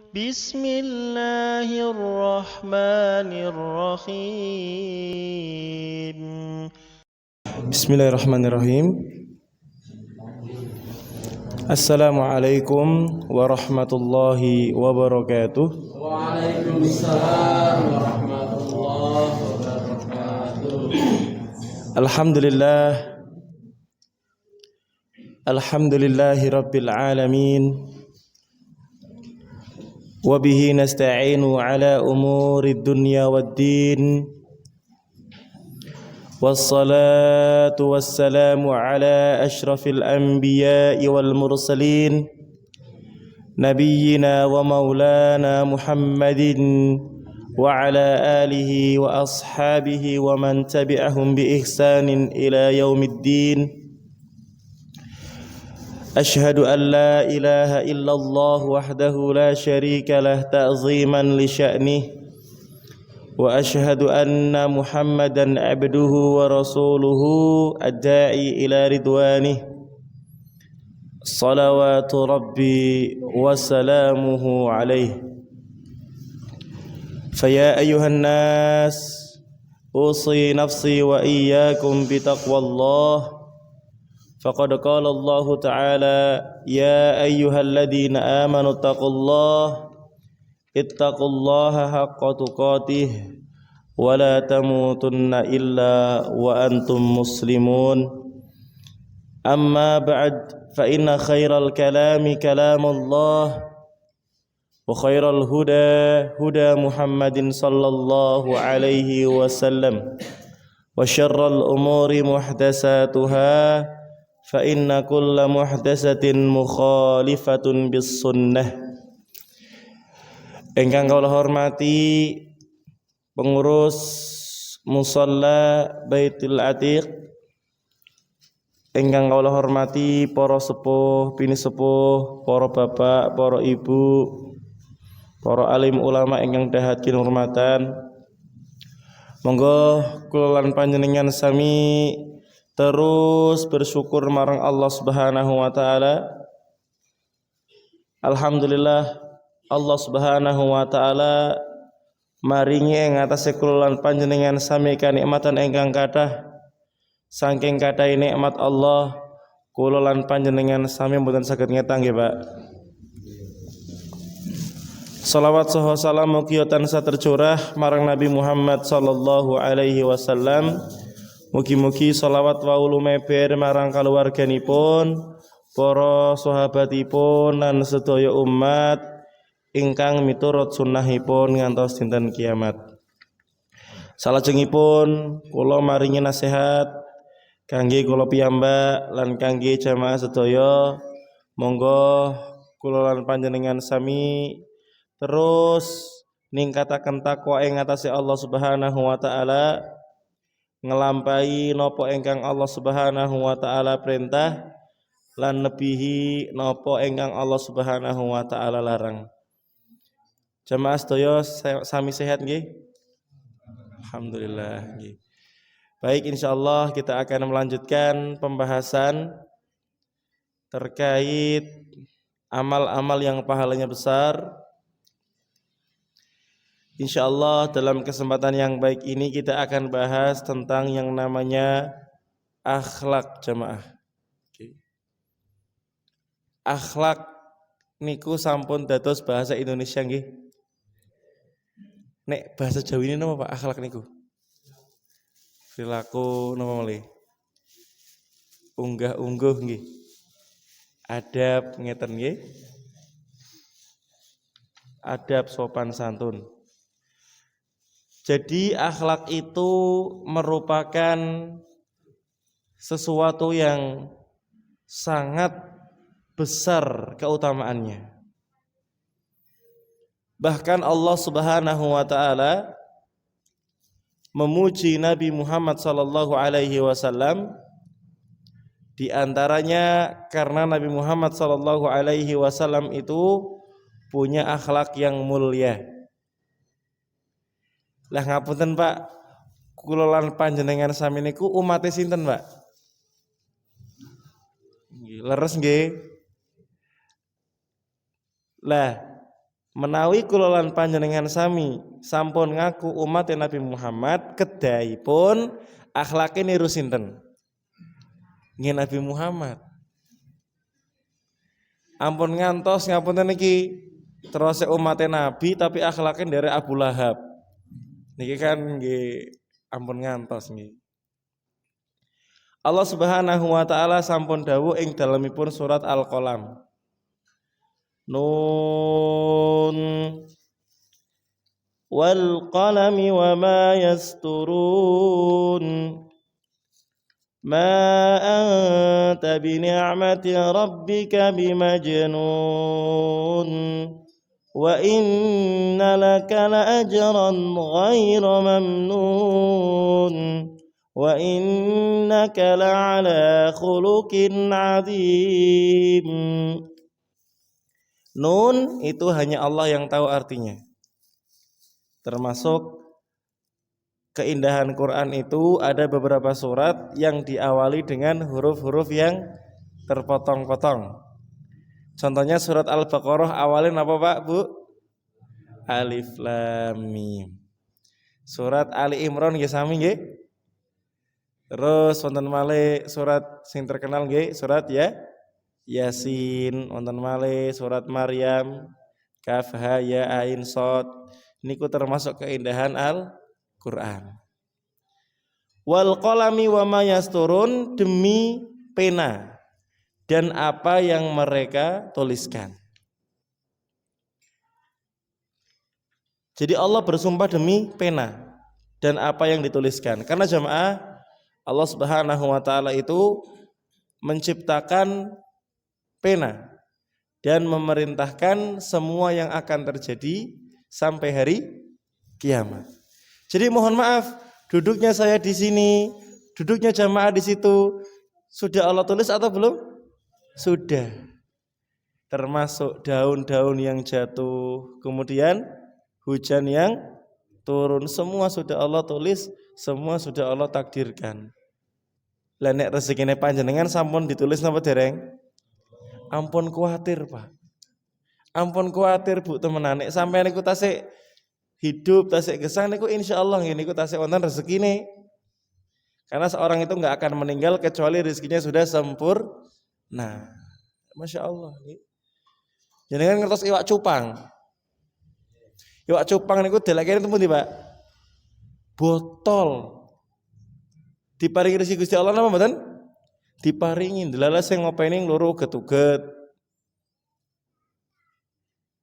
بسم الله الرحمن الرحيم. Bismillahirrahmanirrahim. Assalamualaikum warahmatullahi wabarakatuh. Waalaikumsalam warahmatullahi wabarakatuh. Alhamdulillahi rabbil alamin. Wabihi nasta'inu ala umurid dunya waddin. Wassalatu wassalamu ala ashrafil anbiya'i wal mursalin, nabiyyina wa maulana Muhammadin wa ala alihi wa ashabihi wa man tabi'ahum bi ihsanin ila yaumiddin. Ashhadu an la ilaha illallah wahdahu la syarika lah ta'ziman li sya'nih, wa ashhadu anna Muhammadan abduhu wa rasuluhu ad-da'i ila ridwanih. Salawatu rabbi wa salamuhu alaih. Faya ayyuhan nas, usi nafsi wa iyyakum bitaqwallah. Faqad qala Allah ta'ala, ya ayyuhalladzina amanu ittaqullaha haqqa tuqatih wa la tamutunna illa wa antum muslimun. Amma ba'd, fa inna khairal kalami kalamullah wa khairal huda huda Muhammadin sallallahu alaihi wasallam, wa syarral umuri muhdatsatuha, fa inna kulla muhdatsatin mukhalifatun bis sunnah. Ingkang kula hormati pengurus Musalla Baitul Atiq, ingkang kula hormati para sepuh, bini sepuh, para bapak, para ibu, para alim ulama ingkang dahat kinurmatan. Monggo kula lan panjenengan sami terus bersyukur marang Allah Subhanahu wa taala. Alhamdulillah, Allah Subhanahu wa taala maringi ing atase kula lan panjenengan sami kanikmatan ingkang kathah. Saking kathah nikmat Allah, kula lan panjenengan sami mboten saged ngetang nggih, Pak. Salawat saha salam mugi tansah tercurah marang Nabi Muhammad sallallahu alaihi wasallam. Mugi-mugi salawat wa ulumeber marang kaluwarganipun, para sahabatipun lan sedaya umat ingkang miturut sunnahipun ngantos dinten kiamat. Salajengipun kula maringi nasihat kangge kula piyambak lan kangge jamaah sedaya. Monggo kula lan panjenengan sami terus ningkataken takwa ing atase Allah Subhanahu wa taala, ngelampahi napa ingkang Allah Subhanahu wa taala perintah lan nebihi napa ingkang Allah Subhanahu wa taala larang. Jamaah sedaya sami sehat nggih? Alhamdulillah nggih. Baik, insyaallah kita akan melanjutkan pembahasan terkait amal-amal yang pahalanya besar. InsyaAllah dalam kesempatan yang baik ini kita akan bahas tentang yang namanya akhlak, jamaah. Akhlak niku sampun dados bahasa Indonesia nggih. Nek bahasa Jawa ini napa Pak akhlak niku? Perilaku napa malih? Unggah-ungguh nggih. Adab ngeten nggih. Adab sopan santun. Jadi akhlak itu merupakan sesuatu yang sangat besar keutamaannya. Bahkan Allah Subhanahu wa taala memuji Nabi Muhammad sallallahu alaihi wasallam di antaranya karena Nabi Muhammad sallallahu alaihi wasallam itu punya akhlak yang mulia. Lah ngapunten Pak, kula lan panjenengan sami niku umate sinten, Pak? Nggih, leres nggih. Lah, menawi kula lan panjenengan sami sampun ngaku umat Nabi Muhammad, kedahipun akhlake niru sinten? Nggih Nabi Muhammad. Ampun ngantos ngapunten niki terus umat Nabi tapi akhlake dari Abu Lahab. Niki kan nggih ampun ngantos nggih. Allah Subhanahu wa taala sampun dawuh ing dalemipun surat Al-Qalam. Nun wal qalami wa ma yasturun ma anta bi ni'mati rabbika bimajnun wa inna laka la ajran ghayra mamnun wa innaka la'ala khuluqin 'adzim. Nun itu hanya Allah yang tahu artinya. Termasuk keindahan Quran itu ada beberapa surat yang diawali dengan huruf-huruf yang terpotong-potong. Contohnya surat Al-Baqarah awalin apa Pak, Bu? Alif Lam Mim. Surat Ali Imran nggih sami nggih. Terus wonten malih surat sing terkenal nggih, surat Yasin, wonten malih surat Maryam, Kaf Ha Ya Ain Shad. Niku termasuk keindahan Al-Qur'an. Wal qalami wa ma yasturun, demi pena dan apa yang mereka tuliskan. Jadi Allah bersumpah demi pena dan apa yang dituliskan. Karena jamaah Allah Subhanahu wa taala itu menciptakan pena dan memerintahkan semua yang akan terjadi sampai hari kiamat. Jadi mohon maaf, duduknya saya di sini, duduknya jamaah di situ, sudah Allah tulis atau belum? Sudah. Termasuk daun-daun yang jatuh, kemudian hujan yang turun, semua sudah Allah tulis, semua sudah Allah takdirkan. Lah nek rezekine panjenengan sampun ditulis napa dereng? Ampun kuatir Pak. Ampun kuatir Bu temenan. Nek sampeyan niku tasik hidup, tasik gesang niku insyaallah nggih niku tasik wonten rezekine. Karena seorang itu enggak akan meninggal kecuali rezekinya sudah sempurna. Masya Allah. Jenengan ngertos iwak cupang. Iwak cupang niku delekene temu ndi Pak? Botol. Diparingi rezeki Gusti Allah napa mboten? Diparingi delala sing ngopeni loro uget-uget.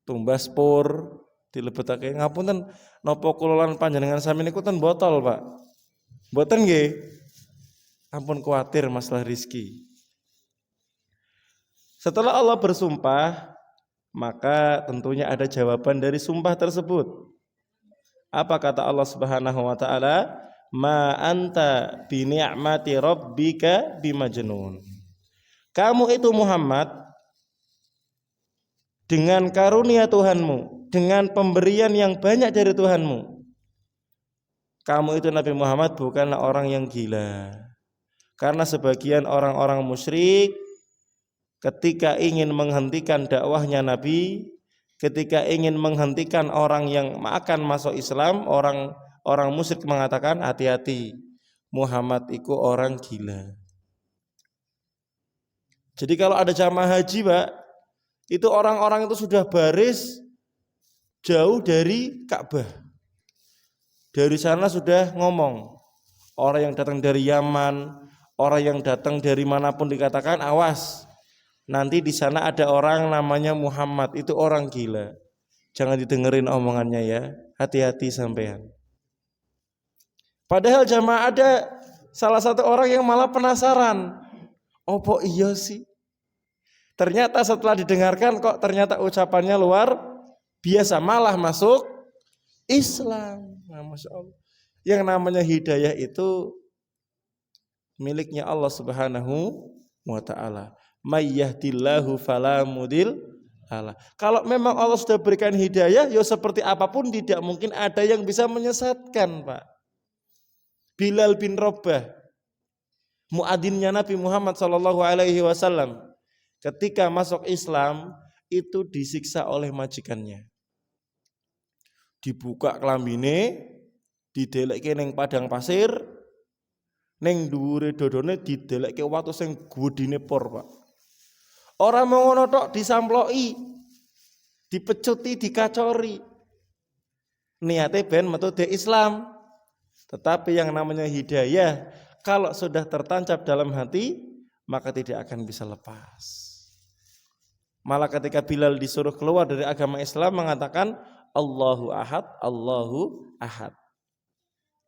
Tumbas pur dilebetake ngapunten napa kula lan panjenengan sami niku ten botol, Pak. Mboten nggih. Ampun kuatir masalah rezeki. Setelah Allah bersumpah, maka tentunya ada jawaban dari sumpah tersebut. Apa kata Allah Subhanahu wa taala? Ma anta bi ni'mati rabbika bimajnun. Kamu itu Muhammad dengan karunia Tuhanmu, dengan pemberian yang banyak dari Tuhanmu. Kamu itu Nabi Muhammad bukanlah orang yang gila. Karena sebagian orang-orang musyrik ketika ingin menghentikan dakwahnya Nabi, ketika ingin menghentikan orang yang akan masuk Islam, orang musyrik mengatakan hati-hati, Muhammad itu orang gila. Jadi kalau ada jamaah haji Pak, itu orang-orang itu sudah baris jauh dari Ka'bah. Dari sana sudah ngomong, orang yang datang dari Yaman, orang yang datang dari manapun dikatakan awas, nanti di sana ada orang namanya Muhammad, itu orang gila. Jangan didengerin omongannya ya, hati-hati sampean. Padahal jamaah ada salah satu orang yang malah penasaran. Opo iya sih? Ternyata setelah didengarkan kok ternyata ucapannya luar biasa, malah masuk Islam. Nah, Masya Allah. Yang namanya hidayah itu miliknya Allah Subhanahu wa ta'ala. May yahdillahu fala mudhill lahu. Kalau memang Allah sudah berikan hidayah, ya seperti apapun tidak mungkin ada yang bisa menyesatkan, Pak. Bilal bin Rabah, muadzinnya Nabi Muhammad SAW, ketika masuk Islam itu disiksa oleh majikannya. dibuka klambine, didelekke ning padang pasir, ning dhuwure dodone didelekke watu sing gedine por, Pak. Ora mau ngono tok disamploki, dipecuti, dikacori. Niate ben metu de Islam. Tetapi yang namanya hidayah kalau sudah tertancap dalam hati maka tidak akan bisa lepas. Malah ketika Bilal disuruh keluar dari agama Islam mengatakan Allahu Ahad, Allahu Ahad.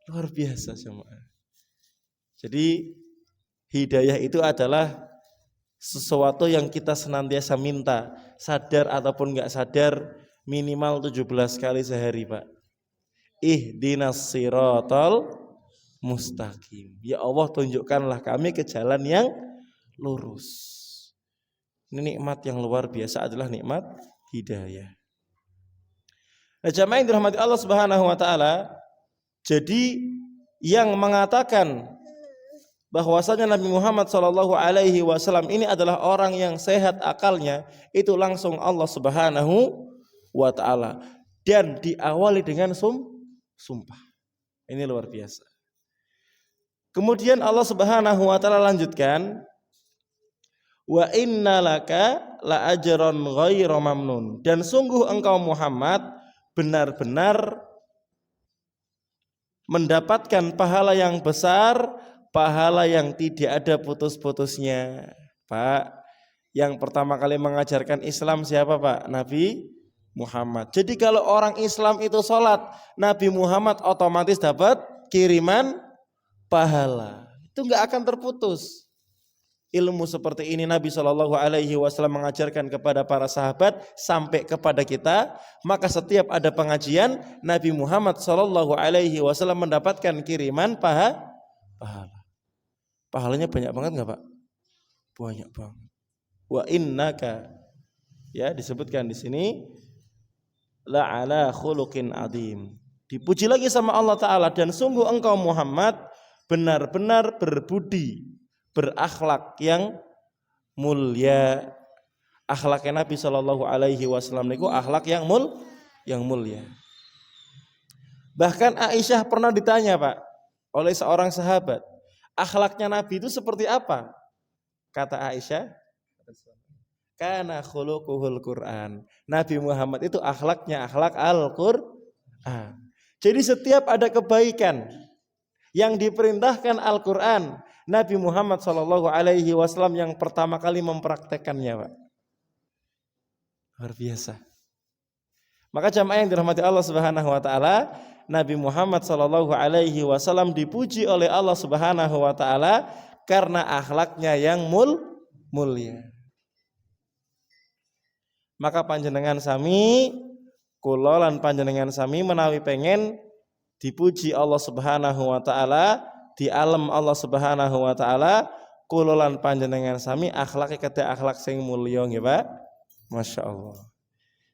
Luar biasa semua. Jadi hidayah itu adalah sesuatu yang kita senantiasa minta, sadar ataupun enggak sadar, minimal 17 kali sehari, Pak. Ihdinas siratal mustaqim. Ya Allah, tunjukkanlah kami ke jalan yang lurus. Ini nikmat yang luar biasa adalah nikmat hidayah. Nah, jamaah yang dirahmati Allah Subhanahu wa taala, jadi yang mengatakan bahwasanya Nabi Muhammad sallallahu alaihi wasallam ini adalah orang yang sehat akalnya, itu langsung Allah Subhanahu wa taala, dan diawali dengan sumpah. Ini luar biasa. Kemudian Allah Subhanahu wa taala lanjutkan, wa innalaka la ajran ghairu mamnun, dan sungguh engkau Muhammad benar-benar mendapatkan pahala yang besar, pahala yang tidak ada putus-putusnya. Pak, yang pertama kali mengajarkan Islam siapa, Pak? Nabi Muhammad. Jadi kalau orang Islam itu sholat, Nabi Muhammad otomatis dapat kiriman pahala. Itu enggak akan terputus. Ilmu seperti ini Nabi SAW mengajarkan kepada para sahabat sampai kepada kita. Maka setiap ada pengajian, Nabi Muhammad SAW mendapatkan kiriman pahala. Pahalanya banyak banget nggak, Pak? Banyak banget. Wa innaka, ya disebutkan di sini, la ala khuluqin adim. Dipuji lagi sama Allah Ta'ala, dan sungguh engkau Muhammad benar-benar berbudi, berakhlak yang mulia. Akhlaknya Nabi SAW niku akhlak yang mulia. Bahkan Aisyah pernah ditanya, Pak, oleh seorang sahabat, akhlaknya Nabi itu seperti apa? Kata Aisyah, kana khuluquhul Quran. Nabi Muhammad itu akhlaknya akhlak Al-Quran. Jadi setiap ada kebaikan yang diperintahkan Al-Quran, Nabi Muhammad SAW yang pertama kali mempraktekannya, Pak. Luar biasa. Maka jamaah yang dirahmati Allah Subhanahu wa taala, Nabi Muhammad SAW dipuji oleh Allah Subhanahu wa taala karena akhlaknya yang mulia. Maka panjenengan sami, kula lan panjenengan sami menawi pengen dipuji Allah Subhanahu wa taala di alam Allah Subhanahu wa taala, kula lan panjenengan sami akhlake kete akhlak sing mulya nggih, Pak. Masya Allah.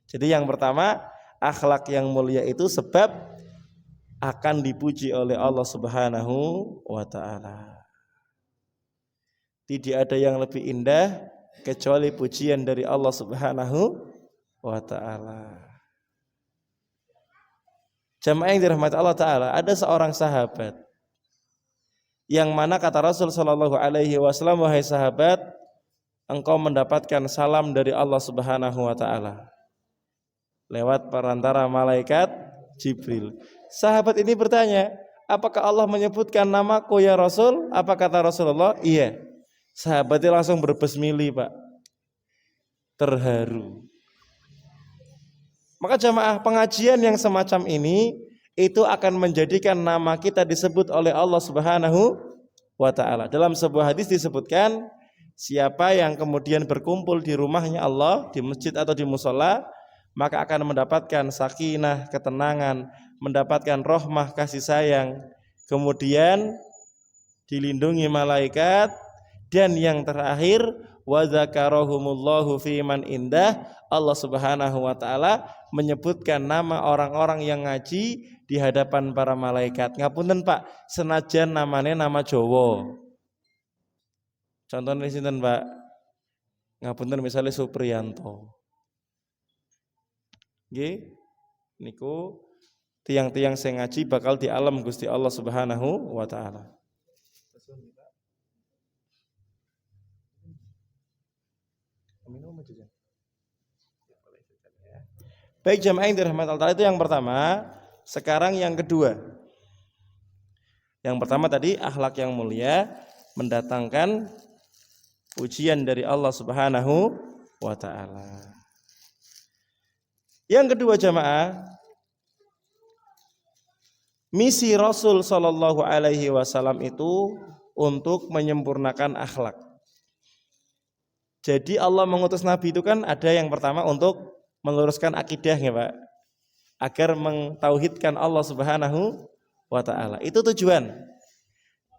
Jadi yang pertama, akhlak yang mulia itu sebab akan dipuji oleh Allah Subhanahu wa taala. Tidak ada yang lebih indah kecuali pujian dari Allah Subhanahu wa taala. Jamaah yang dirahmati Allah taala, ada seorang sahabat yang mana kata Rasul sallallahu alaihi wasallam, wahai sahabat, engkau mendapatkan salam dari Allah Subhanahu wa taala lewat perantara malaikat Jibril. Sahabat ini bertanya, apakah Allah menyebutkan namaku ya Rasul? Apa kata Rasulullah? Iya. Sahabatnya langsung berbesmili, Pak. Terharu. Maka jamaah, pengajian yang semacam ini itu akan menjadikan nama kita disebut oleh Allah Subhanahu wa taala. Dalam sebuah hadis disebutkan, siapa yang kemudian berkumpul di rumahnya Allah, di masjid atau di mushola, maka akan mendapatkan sakinah, ketenangan, mendapatkan rahmah, kasih sayang, kemudian dilindungi malaikat, dan yang terakhir wa dzakarahumullahu fi man indah, Allah Subhanahu wa taala menyebutkan nama orang-orang yang ngaji di hadapan para malaikat. Ngapunten, Pak, senajan namanya nama Jawa. Contohnya sinten, Pak? Ngapunten misalnya Supriyanto. Nggih, niku tiang-tiang sing ngaji bakal di alam Gusti Allah Subhanahu wa taala. Baik jamaah yang dirahmati Allah Ta'ala, itu yang pertama. Sekarang yang kedua. Yang pertama tadi akhlak yang mulia mendatangkan pujian dari Allah Subhanahu wa taala. Yang kedua jamaah, misi Rasul sallallahu alaihi wasallam itu untuk menyempurnakan akhlak. Jadi Allah mengutus nabi itu kan ada yang pertama untuk meluruskan akidah ya Pak, agar mentauhidkan Allah Subhanahu wa taala. Itu tujuan.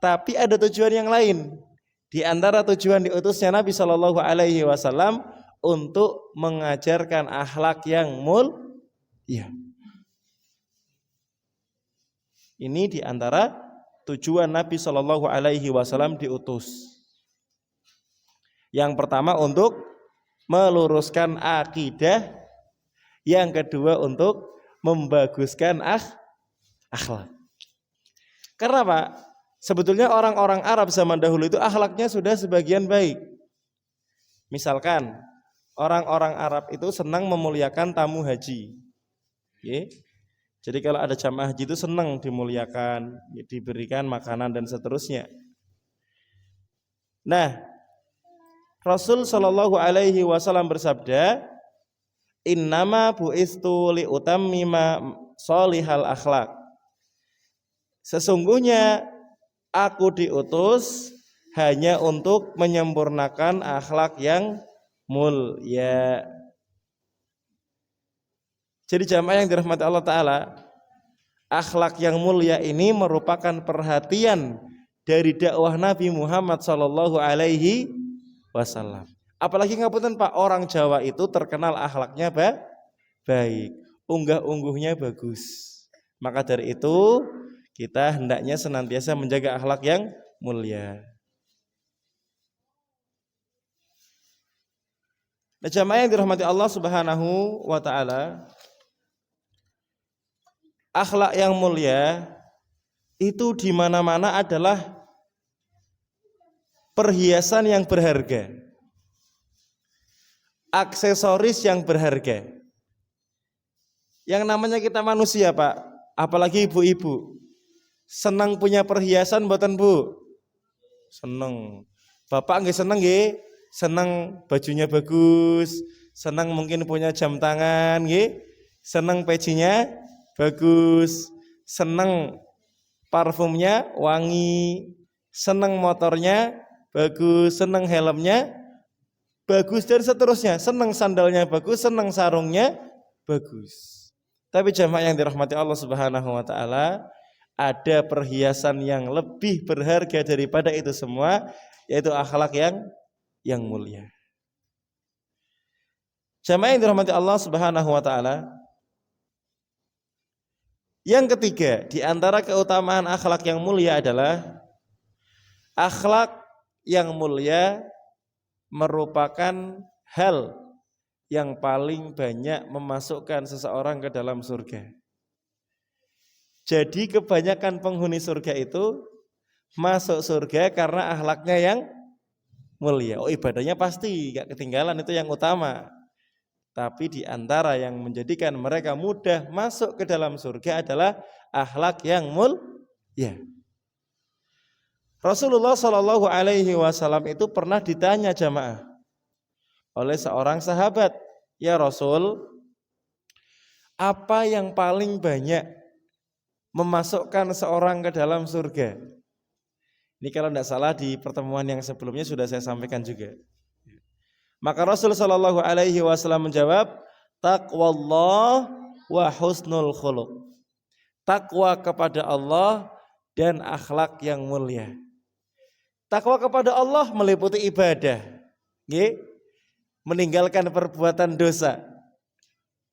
Tapi ada tujuan yang lain. Di antara tujuan diutusnya Nabi sallallahu alaihi wasallam untuk mengajarkan akhlak yang mulia. Ini di antara tujuan Nabi sallallahu alaihi wasallam diutus. Yang pertama untuk meluruskan akidah, yang kedua untuk membaguskan akhlak. Karena Pak, sebetulnya orang-orang Arab zaman dahulu itu akhlaknya sudah sebagian baik. Misalkan orang-orang Arab itu senang memuliakan tamu haji. Jadi kalau ada jamaah haji itu senang dimuliakan, diberikan makanan dan seterusnya. Nah, Rasul Shallallahu Alaihi Wasallam bersabda, Innama bu'istu liutammima sholihal akhlak. Sesungguhnya aku diutus hanya untuk menyempurnakan akhlak yang mulia. Jadi jamaah yang dirahmati Allah Ta'ala, akhlak yang mulia ini merupakan perhatian dari dakwah Nabi Muhammad Sallallahu Alaihi Wasallam. Apalagi ngapunten Pak, orang Jawa itu terkenal akhlaknya baik, unggah-ungguhnya bagus. Maka dari itu kita hendaknya senantiasa menjaga akhlak yang mulia. Nah, jamaah yang dirahmati Allah Subhanahu wa taala, akhlak yang mulia itu di mana-mana adalah perhiasan yang berharga, aksesoris yang berharga. Yang namanya kita manusia Pak, apalagi ibu-ibu, senang punya perhiasan mboten Bu? Seneng. Bapak nggih seneng nggih? Seneng bajunya bagus, senang mungkin punya jam tangan nggih, senang pecinya bagus, senang parfumnya wangi, senang motornya bagus, senang helmnya bagus dan seterusnya, senang sandalnya bagus, senang sarungnya bagus. Tapi jamaah yang dirahmati Allah Subhanahu wa taala, ada perhiasan yang lebih berharga daripada itu semua, yaitu akhlak yang mulia. Jamaah yang dirahmati Allah Subhanahu wa taala, yang ketiga di antara keutamaan akhlak yang mulia adalah akhlak yang mulia merupakan hal yang paling banyak memasukkan seseorang ke dalam surga. Jadi kebanyakan penghuni surga itu masuk surga karena akhlaknya yang mulia. Oh, ibadahnya pasti gak ketinggalan, itu yang utama. Tapi di antara yang menjadikan mereka mudah masuk ke dalam surga adalah akhlak yang mulia. Rasulullah Shallallahu Alaihi Wasallam itu pernah ditanya jamaah oleh seorang sahabat, ya Rasul, apa yang paling banyak memasukkan seorang ke dalam surga? Ini kalau tidak salah di pertemuan yang sebelumnya sudah saya sampaikan juga. Maka Rasul Shallallahu Alaihi Wasallam menjawab, taqwallah wa husnul khuluq. Takwa kepada Allah dan akhlak yang mulia. Takwa kepada Allah meliputi ibadah, meninggalkan perbuatan dosa.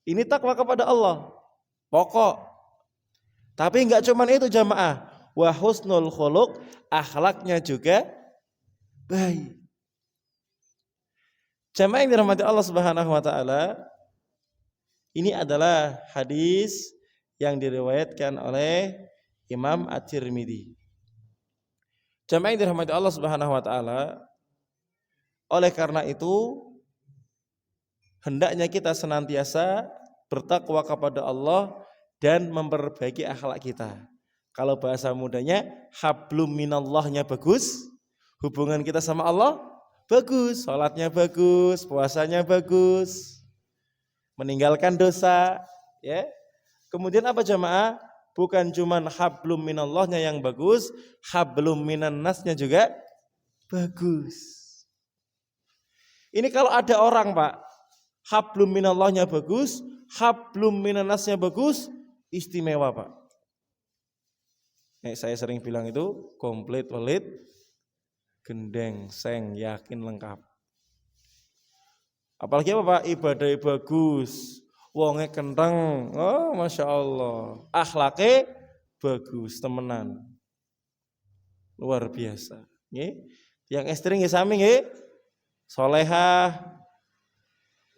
Ini takwa kepada Allah, pokok. Tapi enggak cuma itu jamaah, wa husnul khuluq, akhlaknya juga baik. Jamaah yang dirahmati Allah Subhanahu wa taala, ini adalah hadis yang diriwayatkan oleh Imam At-Tirmidzi. Jamaah yang dirahmati Allah Subhanahu wa taala, oleh karena itu hendaknya kita senantiasa bertakwa kepada Allah dan memperbaiki akhlak kita. Kalau bahasa mudanya, hablum minallahnya bagus, hubungan kita sama Allah bagus, salatnya bagus, puasanya bagus, meninggalkan dosa, ya. Kemudian apa jamaah? Bukan cuman hablum minallahnya yang bagus, hablum minan nasnya juga bagus. Ini kalau ada orang, Pak, hablum minallahnya bagus, hablum minan nasnya bagus, istimewa, Pak. Saya sering bilang itu komplit, walid, gendeng, seng, yakin, lengkap. Apalagi apa Pak? Ibadahnya bagus, wonge kenteng, oh Masya Allah, akhlaknya bagus, temenan, luar biasa. Yang istri nggih sami nggih, solehah,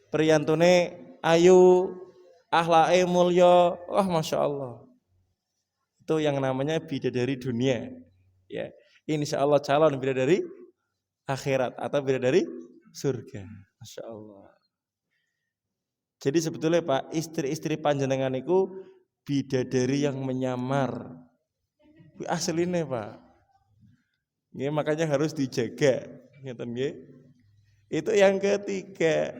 priyantune ayu, akhlaknya mulya, wah Masya Allah. Itu yang namanya bidadari dunia, ya. Insya Allah calon bidadari akhirat atau bidadari surga, Masya Allah. Jadi sebetulnya Pak, istri-istri panjenengan itu bidadari yang menyamar, aslinya Pak. Ini makanya harus dijaga, ngeten nggih. Itu yang ketiga.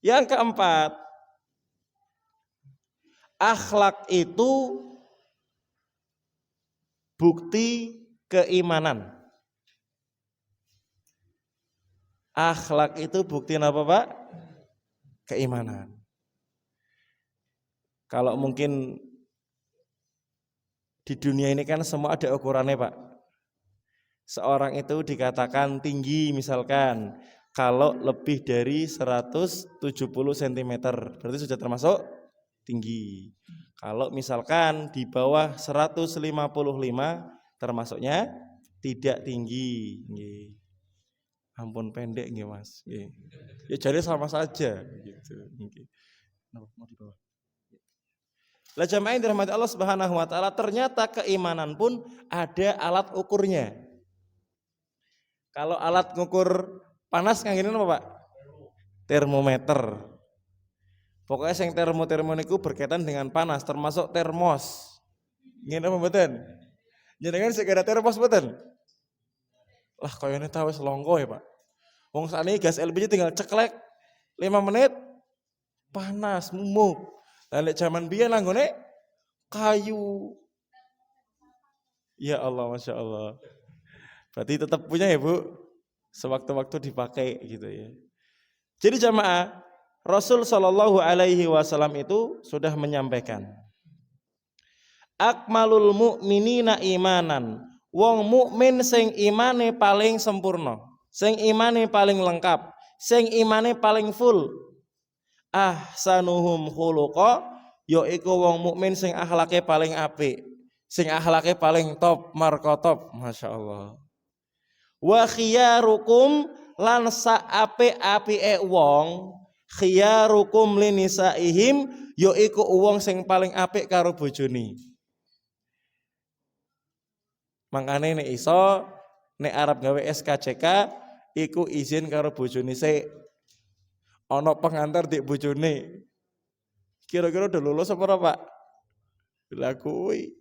Yang keempat, akhlak itu bukti keimanan. Akhlak itu bukti apa Pak? Keimanan. Kalau mungkin di dunia ini kan semua ada ukurannya Pak. Seorang itu dikatakan tinggi misalkan kalau lebih dari 170 cm berarti sudah termasuk tinggi. Kalau misalkan di bawah 155 termasuknya tidak tinggi. Nggih. Ampun pendek nggih Mas. Nggih. Ya jadi sama saja gitu. Nggih. Mau di bawah. Lah jamaah yang dirahmati Allah Subhanahu wa taala, ternyata keimanan pun ada alat ukurnya. Kalau alat ngukur panas ngene apa Pak? Termometer. Pokoknya yang termo niku berkaitan dengan panas, termasuk termos. Ngene apa mboten? Jenengan segera termos mboten? Lah koyone ta wis longko ya, Pak. Wong sakniki gas LPG tinggal ceklek 5 menit panas mumuk. Lah lek jaman biyen langgone kayu. Ya Allah, Masya Allah. Berarti tetap punya ya Bu, sewaktu-waktu dipakai gitu ya. Jadi jamaah, Rasul Shallallahu Alaihi Wasallam itu sudah menyampaikan, akmalul mu'minina imanan, wong mukmin sing imane paling sempurna, sing imane paling lengkap, sing imane paling full, ahsanuhum khuluqa, yaiku wong mukmin sing akhlake paling apik, sing akhlake paling top, markotop, Masya Allah. Wa khiyarukum lan saapik-apike wong, khiyarukum linisaihim, yaiku wong sing paling apik karo bojone. Mangkane nek iso nek arep gawe SKCK iku izin karo bojone sik. Ana pengantar dik bojone. Kira-kira udah lulus apa ora, Pak? Lah kuwi.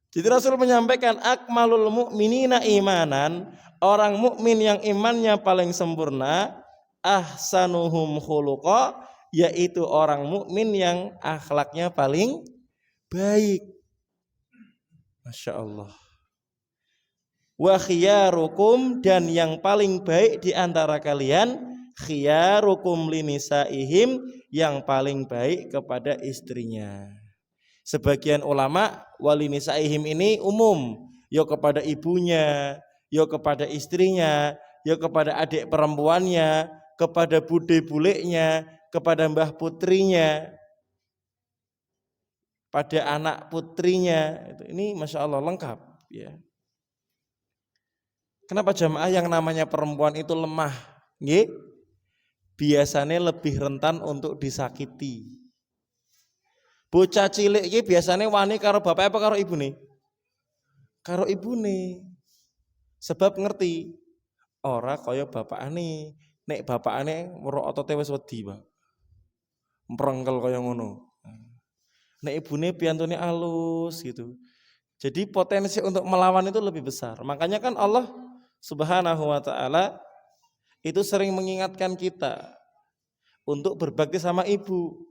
Jadi Rasul menyampaikan akmalul mu'minina imanan, orang mukmin yang imannya paling sempurna, ahsanuhum khuluqa, yaitu orang mukmin yang akhlaknya paling baik. Masya Allah. Wa khiyarukum, dan yang paling baik di antara kalian, khiyarukum linisaihim, yang paling baik kepada istrinya. Sebagian ulama walinisaihim ini umum, yo kepada ibunya, yo kepada istrinya, yo kepada adik perempuannya, kepada bude buleknya, kepada mbah putrinya, pada anak putrinya. Ini Masya Allah lengkap ya. Kenapa jamaah yang namanya perempuan itu lemah? Nggih? Biasanya lebih rentan untuk disakiti. Bocah cilik iki biasanya wani karo bapak apa karo ibune? Karo ibune. Sebab ngerti ora kaya bapakane. Nek bapakane weruh otote wis wedi, Pak. Mprengkel kaya ngono. Nek ibune piantune alus gitu. Jadi potensi untuk melawan itu lebih besar. Makanya kan Allah Subhanahu wa taala itu sering mengingatkan kita untuk berbakti sama ibu.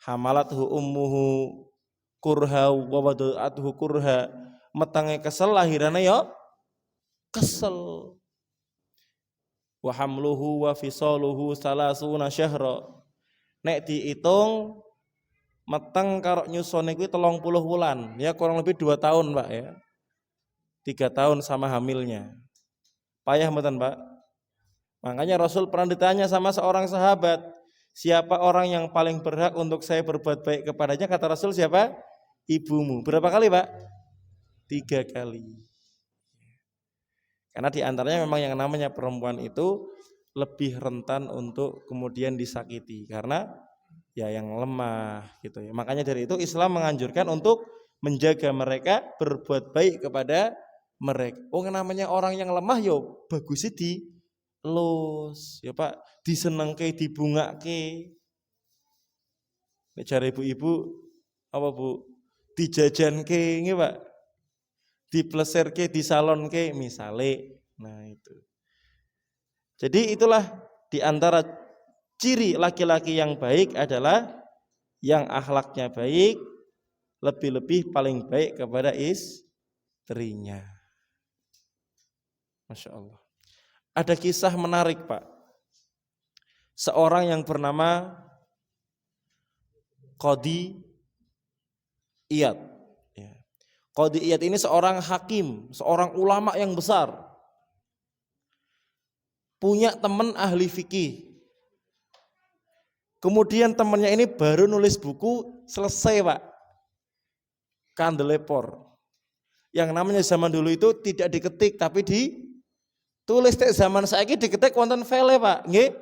Hamalathu ummuhu kurha wa wada'atuhu kurha. Metange kesel lahirane yo kesel. Wa hamluhu wa fisaluhu salasuna syahra. Nek diitung meteng karo nyusone kuwi 30 wulan, ya kurang lebih 2 tahun, Pak ya. 3 tahun sama hamilnya. Payah mboten, Pak? Makanya Rasul pernah ditanya sama seorang sahabat, siapa orang yang paling berhak untuk saya berbuat baik kepadanya? Kata Rasul, siapa? Ibumu. Berapa kali, Pak? 3 kali. Karena diantaranya memang yang namanya perempuan itu lebih rentan untuk kemudian disakiti karena ya yang lemah gitu ya. Makanya dari itu Islam menganjurkan untuk menjaga mereka, berbuat baik kepada mereka. Oh, namanya orang yang lemah yo bagusnya di los ya Pak, disenengke, dibungake. Nek jare ibu-ibu apa Bu? Dijajanke nggih Pak. Diplesirke, disalonke misale. Nah itu. Jadi itulah di antara ciri laki-laki yang baik adalah yang akhlaknya baik, lebih-lebih paling baik kepada istrinya. Masya Allah. Ada kisah menarik Pak. Seorang yang bernama Qadi Iyad. Qadi Iyad ini seorang hakim, seorang ulama yang besar. Punya teman ahli fikih. Kemudian temannya ini baru nulis buku selesai Pak. Kandelepor. Yang namanya zaman dulu itu tidak diketik tapi ditulis. Zaman saiki diketik wonten file Pak, nggih.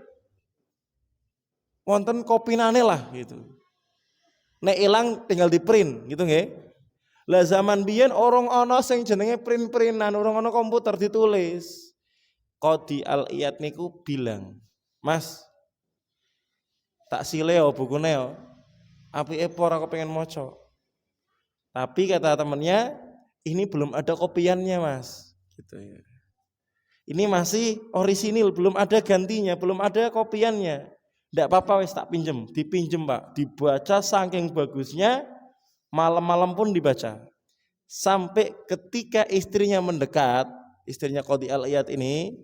Wonten kopinane lah gitu. Nek ilang tinggal di print gitu nggih. Lah zaman biyen orang ana sing jenenge print-printan, orang ana komputer ditulis. Qadi Al-Iyad niku bilang, "Mas, tak sileo bukune yo. Apike ora kepengin maca." Tapi kata temennya, "Ini belum ada kopiannya, Mas." Gitu ya. Ini masih orisinil, belum ada gantinya, belum ada kopiannya. Ndak apa-apa wis tak pinjem, dipinjem Pak, dibaca saking bagusnya, malam-malam pun dibaca. Sampai ketika istrinya mendekat, istrinya Qadi Al-Iyad ini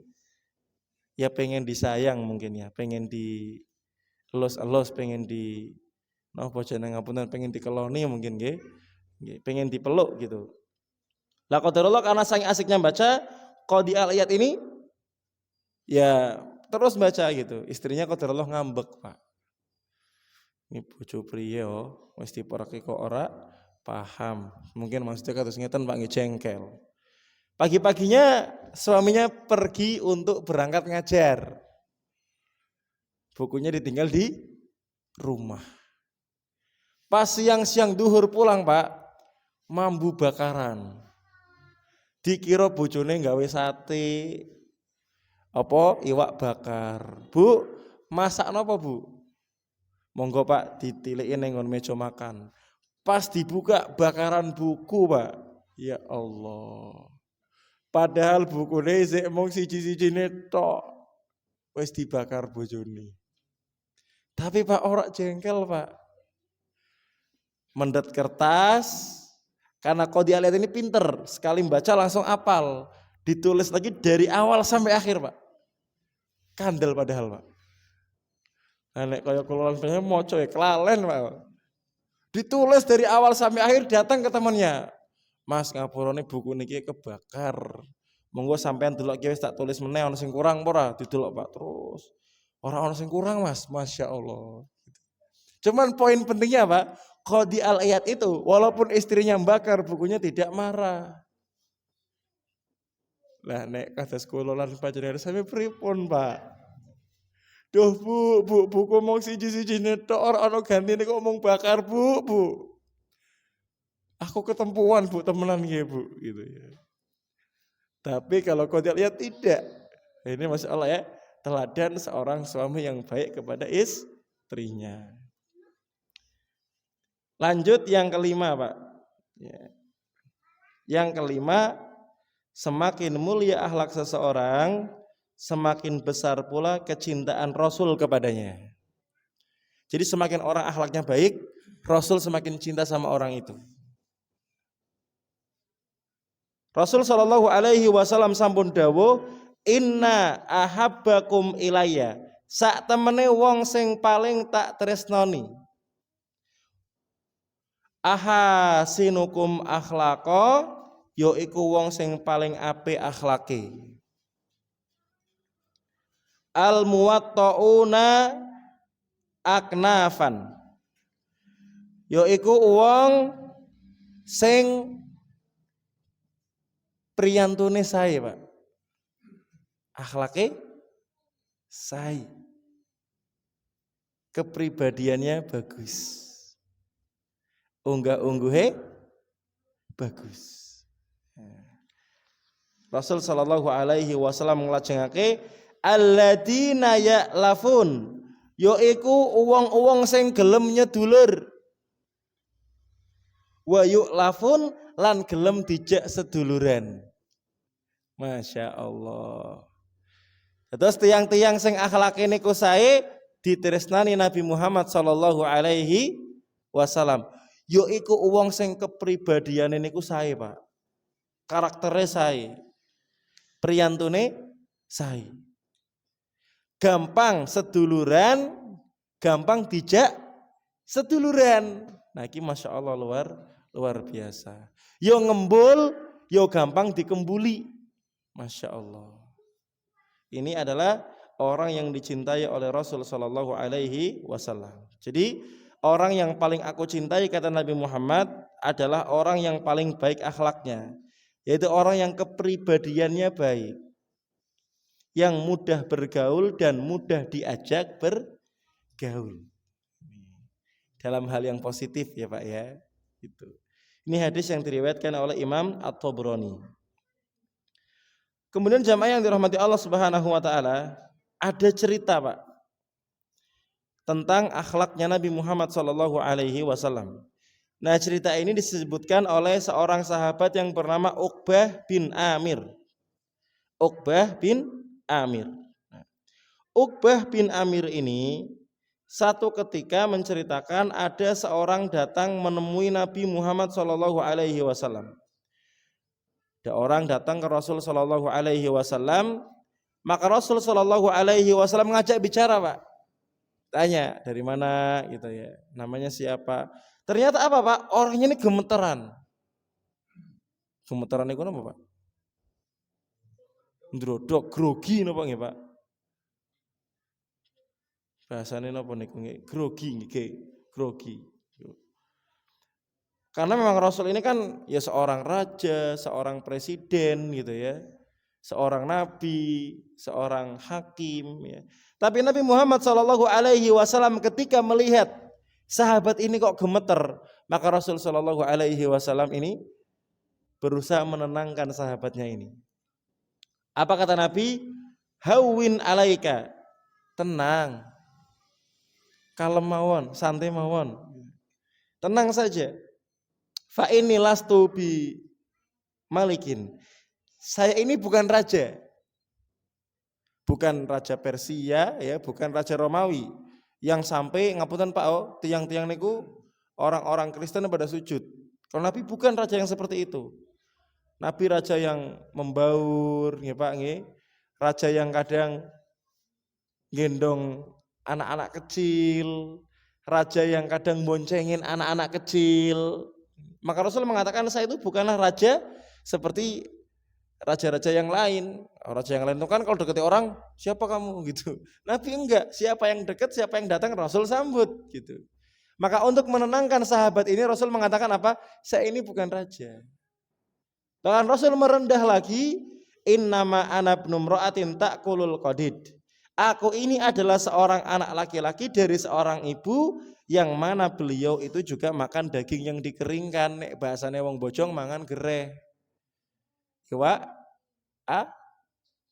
ya pengen disayang mungkin ya, pengen di elos-elos, pengen di napa jeneng ngapunten, pengen dikeloni mungkin nggih. Pengen dipeluk gitu. Lah qadarullah karena saking asiknya baca, Qadi Al-Iyad ini ya terus baca gitu. Istrinya qadarullah ngambek, Pak. Ini bojo priye yo, wis diporake kok ora paham. Mungkin maksudnya kados ngeten Pak, nggih jengkel. Pagi-paginya suaminya pergi untuk berangkat ngajar. Bukunya ditinggal di rumah. Pas siang-siang duhur pulang Pak, mambu bakaran. Dikira bojone gawe sate, apa iwak bakar. Bu, masak napa Bu? Monggo Pak ditiliki ning meja makan. Pas dibuka bakaran buku Pak. Ya Allah. Padahal bukune sik mung siji-sijine tok. Wis dibakar bojone. Tapi Pak ora jengkel Pak. Mendet kertas, karena Qadi Al-Iyad ini pinter, sekali baca langsung apal. Ditulis lagi dari awal sampai akhir Pak. Kandel padahal Pak. Nah nek kaya kula pengen maca ya kelalen Pak. Ditulis dari awal sampai akhir, datang ke temannya. Mas ngapurane buku niki kebakar. Monggo sampean delok iki wis tak tulis meneh ana sing kurang apa ora? Didelok Pak terus. Ora ana sing kurang Mas, Masya Allah. Cuman poin pentingnya Pak, Qadi Al-Iyad itu walaupun istrinya bakar bukunya tidak marah. Lah nek kados kula lan panjenengan sampe pripun Pak? Duh bu ngomong siji-siji netok ora ana gantine kok ngomong bakar bu. Aku ketempuan bu temenan nggih bu gitu ya. Tapi kalau kau lihat tidak. Ini Masya Allah ya, teladan seorang suami yang baik kepada istrinya. Lanjut yang kelima Pak. Ya. Yang kelima, semakin mulia akhlak seseorang, semakin besar pula kecintaan Rasul kepadanya. Jadi semakin orang akhlaknya baik, Rasul semakin cinta sama orang itu. Rasul sallallahu alaihi wasallam sampun dawuh, inna ahabbakum ilayya, sak temene wong sing paling tak tresnoni, ahasinukum akhlaqa, yaiku wong sing paling apik akhlake, al muwatta'una aknafan, yaiku wong sing priyantune sae Pak, akhlake sae, kepribadiannya bagus, unggah-ungguhe bagus. Rasul sallallahu alaihi wasallam nglajengake alladzina ya'lafun, yaiku wong-wong sing gelem nyedulur, wa yu'lafun lan gelem dijak seduluran. Masya Allah. Terus tiang-tiang sing akhlake niku sae ditresnani Nabi Muhammad sallallahu alaihi wasallam. Yaiku wong sing kepribadiane niku sae, Pak. Karaktere sae. Priyantune sae. Gampang seduluran, gampang dijak seduluran. Nah iki Masya Allah luar biasa. Yo ngembul, yo gampang dikembuli. Masya Allah. Ini adalah orang yang dicintai oleh Rasul sallallahu alaihi wasallam. Jadi orang yang paling aku cintai kata Nabi Muhammad adalah orang yang paling baik akhlaknya, yaitu orang yang kepribadiannya baik, yang mudah bergaul dan mudah diajak bergaul. Dalam hal yang positif ya Pak ya. Itu. Ini hadis yang diriwayatkan oleh Imam At-Tabrani. Kemudian jamaah yang dirahmati Allah Subhanahu wa taala, ada cerita Pak tentang akhlaknya Nabi Muhammad sallallahu alaihi wasallam. Nah, cerita ini disebutkan oleh seorang sahabat yang bernama Uqbah bin Amir. Uqbah bin Amir. Uqbah bin Amir ini satu ketika menceritakan ada seorang datang menemui Nabi Muhammad sallallahu alaihi wasallam. Ada orang datang ke Rasul sallallahu alaihi wasallam, maka Rasul sallallahu alaihi wasallam ngajak bicara, Pak. Tanya, dari mana gitu ya. Namanya siapa? Ternyata apa, Pak? Orangnya ini gemeteran. Gemeteran itu apa, Pak? Ndrodok, grogi napa nggih, Pak? Bahasane napa niku nggih? Grogi nggih, grogi. Karena memang Rasul ini kan ya seorang raja, seorang presiden gitu ya. Seorang nabi, seorang hakim ya. Tapi Nabi Muhammad sallallahu alaihi wasallam ketika melihat sahabat ini kok gemeter, maka Rasul sallallahu alaihi wasallam ini berusaha menenangkan sahabatnya ini. Apa kata Nabi? Hawwin alaika. Tenang. Kalem mawon, santai mawon. Tenang saja. Fa inni lastu bi malikin. Saya ini bukan raja. Bukan raja Persia ya, bukan raja Romawi yang sampai ngapunten Pak tiang-tiang niku orang-orang Kristen pada sujud. Kalau Nabi bukan raja yang seperti itu. Nabi raja yang membaur nggih Pak nggih. Raja yang kadang gendong anak-anak kecil, raja yang kadang boncengin anak-anak kecil. Maka Rasul mengatakan saya itu bukanlah raja seperti raja-raja yang lain. Raja yang lain itu kan kalau dekati orang, siapa kamu gitu. Nabi enggak, siapa yang dekat, siapa yang datang Rasul sambut gitu. Maka untuk menenangkan sahabat ini Rasul mengatakan apa? Saya ini bukan raja. Bahkan Rasul merendah lagi, innama ana ibnu mra'atin ta'kulul qadid. Aku ini adalah seorang anak laki-laki dari seorang ibu yang mana beliau itu juga makan daging yang dikeringkan. Nek bahasane wong bojong mangan gereh. Iwa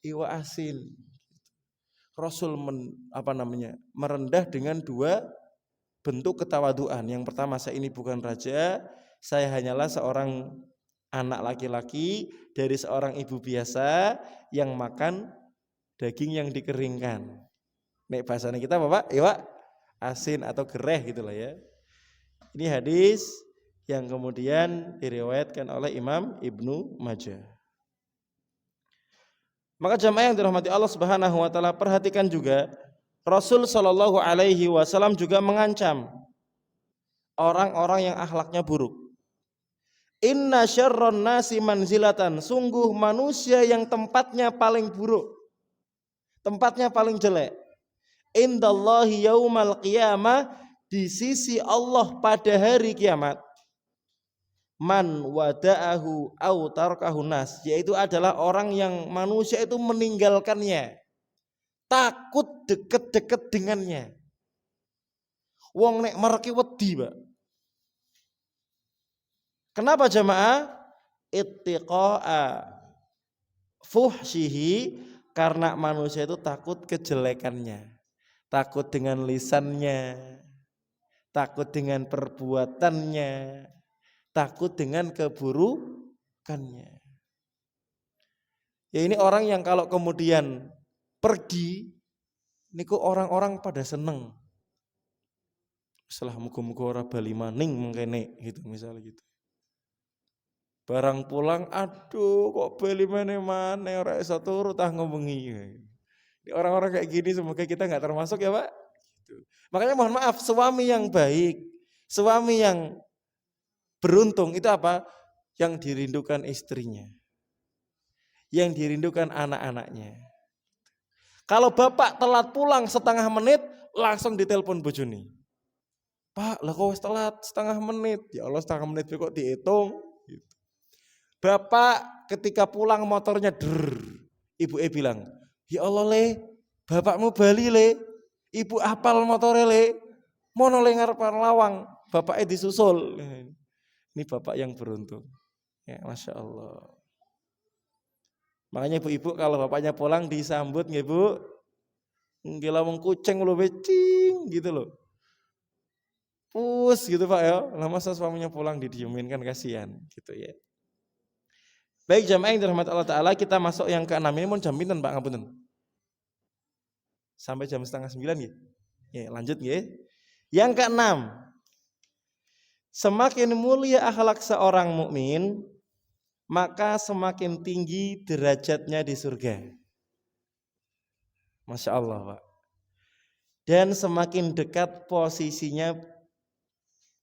iwa asin. Rasul merendah dengan dua bentuk ketawaduan. Yang pertama, saya ini bukan raja, saya hanyalah seorang anak laki-laki dari seorang ibu biasa yang makan daging yang dikeringkan. Nek bahasanya kita Bapak, iwa asin atau gereh gitulah ya. Ini hadis yang kemudian diriwayatkan oleh Imam Ibnu Majah. Maka jamaah yang dirahmati Allah Subhanahu wa taala, perhatikan juga Rasul sallallahu alaihi wasallam juga mengancam orang-orang yang akhlaknya buruk. Inna syarron nasi manzilatan, sungguh manusia yang tempatnya paling buruk, tempatnya paling jelek. Indallahi yaumal qiyamah, di sisi Allah pada hari kiamat. Man wada'ahu au tarkahu nas, yaitu adalah orang yang manusia itu meninggalkannya, takut deket-deket dengannya. Wong nek mereki wedi, Pak. Kenapa jamaah? Ittiqa'a fuhsyihi, karena manusia itu takut kejelekannya, takut dengan lisannya, takut dengan perbuatannya, takut dengan keburukannya. Ya ini orang yang kalau kemudian pergi, niku orang-orang pada seneng. Setelah muga-muga ora bali maning mengkene gitu misalnya gitu. Barang pulang, aduh kok bali maneh-maneh ora iso turu tah ngomongi. Orang-orang kayak gini semoga kita nggak termasuk ya Pak. Gitu. Makanya mohon maaf, suami yang baik, suami yang beruntung itu apa? Yang dirindukan istrinya, yang dirindukan anak-anaknya. Kalau bapak telat pulang setengah menit, langsung ditelepon bojone. Pak, lah kok telat setengah menit? Ya Allah, setengah menit kok dihitung. Gitu. Bapak ketika pulang motornya ibu bilang, ya Allah le, bapakmu bali le, ibu apal motornya le, mono le ngarepan lawang, bapaknya disusul. Ini bapak yang beruntung. Ya, Masya Allah. Makanya ibu-ibu kalau bapaknya pulang disambut nggih Bu. Nggih lawang kucing lho becing gitu loh. Pus gitu Pak ya. Lah masa suaminya pulang didiemin kan kasihan gitu ya. Baik jamaah yang dirahmati Allah Ta'ala, kita masuk yang ke-6 ini mau jam pinten Pak ngapunten? Sampai jam 8:30 nggih. Ya, lanjut nggih. Yang ke-6. Semakin mulia akhlak seorang mukmin, maka semakin tinggi derajatnya di surga. Masya Allah Pak. Dan semakin dekat posisinya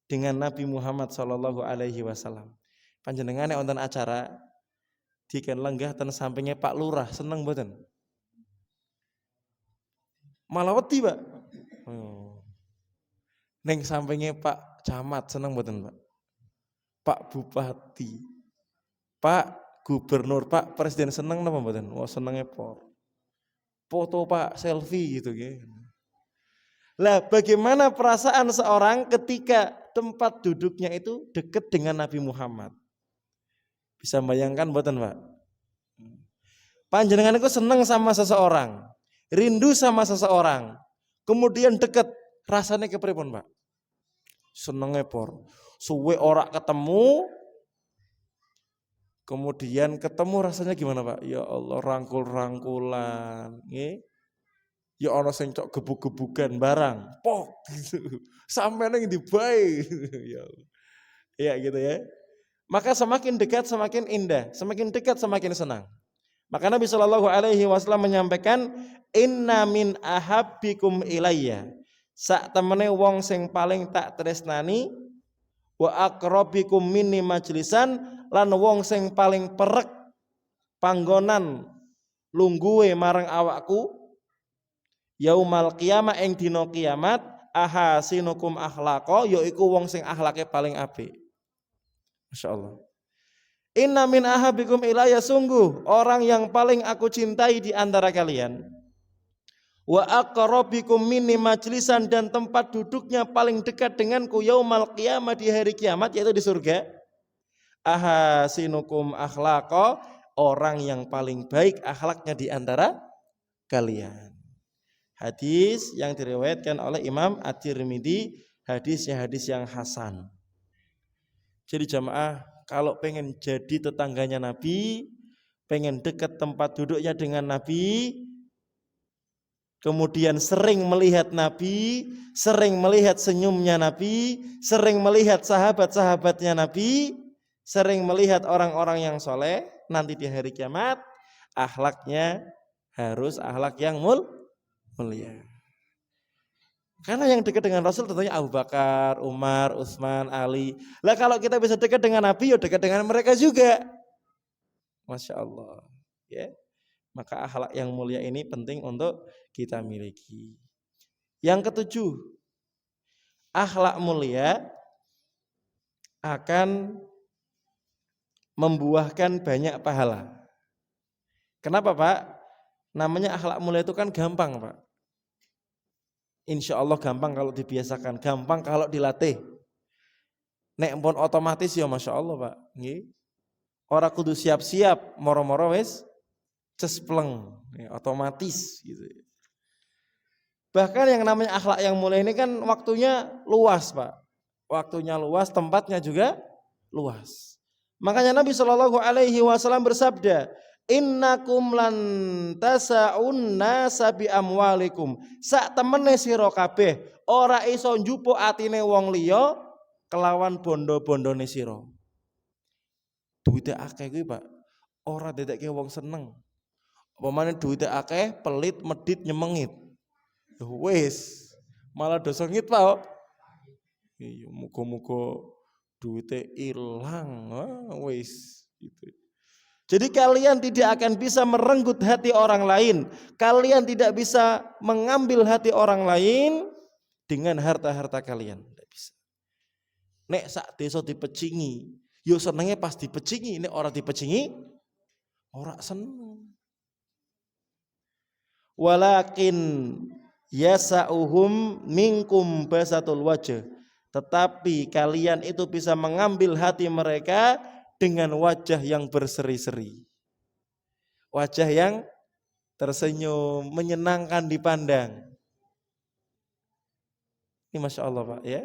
dengan Nabi Muhammad Sallallahu Alaihi Wasallam. Panjenengane wonten acara diken lenggah ten sampingnya Pak Lurah, seneng mboten? Malah wedi Pak. Neng sampingnya Pak Camat seneng mboten Pak? Pak Bupati, Pak Gubernur, Pak Presiden seneng napa mboten? Wah senenge por. Foto Pak selfie gitu ya. Lah bagaimana perasaan seorang ketika tempat duduknya itu dekat dengan Nabi Muhammad? Bisa bayangkan mboten Pak? Panjenengan itu seneng sama seseorang, rindu sama seseorang, kemudian dekat, rasanya kepripun Pak? Senenge por. Suwe ora ketemu, kemudian ketemu rasanya gimana Pak? Ya Allah rangkul-rangkulan, nggih. Ya ana sing cok gebuk-gebukan barang, pok gitu. Sampai nang ndi bae. Ya Allah. Ya gitu ya. Maka semakin dekat semakin indah, semakin dekat semakin senang. Maka Nabi Shallallahu Alaihi Wasallam menyampaikan, Inna min ahabbikum ilayya, sak temene wong sing paling tak tresnani, wa aqrabikum minni majlisan, lan wong sing paling perek panggonan lungguhe marang awakku, yaumal qiyamah ing dina kiamat, ahasinukum akhlaqa, yaiku wong sing akhlake paling apik. Masya Allah. Inna min ahabikum ilayya, sungguh orang yang paling aku cintai di antara kalian, Wa aqrabikum minni majlisan, dan tempat duduknya paling dekat denganku yaumal qiyamah, di hari kiamat, yaitu di surga. Ahasinukum akhlaqa, orang yang paling baik akhlaknya di antara kalian. Hadis yang diriwayatkan oleh Imam At-Tirmidzi, hadisnya hadis yang hasan. Jadi jamaah, kalau pengen jadi tetangganya Nabi, pengen dekat tempat duduknya dengan Nabi, kemudian sering melihat Nabi, sering melihat senyumnya Nabi, sering melihat sahabat-sahabatnya Nabi, sering melihat orang-orang yang soleh, nanti di hari kiamat akhlaknya harus akhlak yang mulia. Karena yang dekat dengan Rasul tentunya Abu Bakar, Umar, Utsman, Ali. Lah kalau kita bisa dekat dengan Nabi, ya dekat dengan mereka juga. Masya Allah. Ya. Maka akhlak yang mulia ini penting untuk kita miliki. Yang ketujuh, akhlak mulia akan membuahkan banyak pahala. Kenapa Pak? Namanya akhlak mulia itu kan gampang Pak. Insya Allah gampang kalau dibiasakan, gampang kalau dilatih. Nek pun otomatis ya Masya Allah Pak. Nggih. Ora kudu siap-siap, moro-moro wis cespleng, ya, otomatis gitu. Bahkan yang namanya akhlak yang mulia ini kan waktunya luas Pak. Waktunya luas, tempatnya juga luas. Makanya Nabi SAW bersabda, innakum lan tasa'un nasa bi amwalikum. Sak temene sira kabeh ora iso njupuk atine wong liya kelawan bondo-bondone sira. Duite akeh kuwi Pak, ora dedekke wong seneng. Pemane duite akeh, pelit, medit, nyemengit. Wis, malah do sengit Pak. Iya, muga-muga duite ilang. Wis gitu. Jadi kalian tidak akan bisa merenggut hati orang lain. Kalian tidak bisa mengambil hati orang lain dengan harta-harta kalian. Tidak bisa. Nek sak desa dipecingi, yo senenge pas dipecingi. Nek orang dipecingi, ora seneng. Walakin yasa'uhum minkum basatul wajh. Tetapi kalian itu bisa mengambil hati mereka dengan wajah yang berseri-seri, wajah yang tersenyum, menyenangkan dipandang. Ini Masya Allah Pak ya.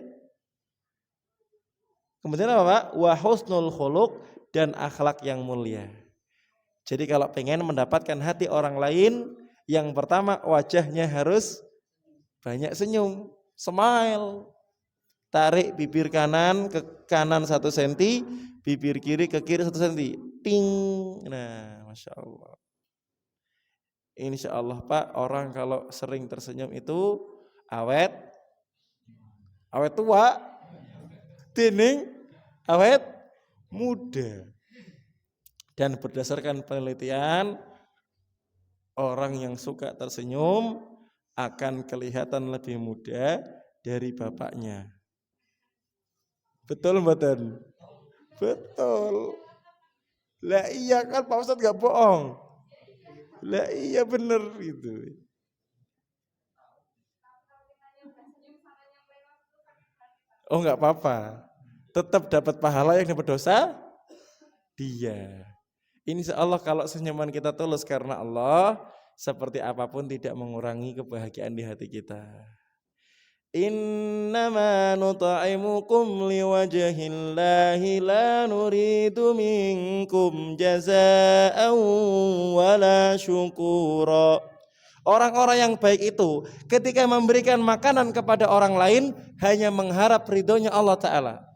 Kemudian apa Pak? Wa husnul khuluq, dan akhlak yang mulia. Jadi kalau pengen mendapatkan hati orang lain, yang pertama wajahnya harus banyak senyum, smile. Tarik bibir kanan ke kanan 1 cm, bibir kiri ke kiri 1 cm. Ting. Nah, Masya Allah. Insya Allah Pak, orang kalau sering tersenyum itu awet tua, dening awet muda. Dan berdasarkan penelitian, orang yang suka tersenyum akan kelihatan lebih muda dari bapaknya. Betul mboten? Betul. Lah iya kan Pak Ustadz gak bohong. Lah iya bener gitu. Oh gak apa-apa. Tetap dapat pahala, yang dapat dosa dia. Insya Allah kalau senyuman kita tulus karena Allah, seperti apapun tidak mengurangi kebahagiaan di hati kita. Innama nut'imukum liwajhillahi la nuridu minkum jazaa'an wala syukura. Orang-orang yang baik itu ketika memberikan makanan kepada orang lain hanya mengharap ridhonya Allah Ta'ala,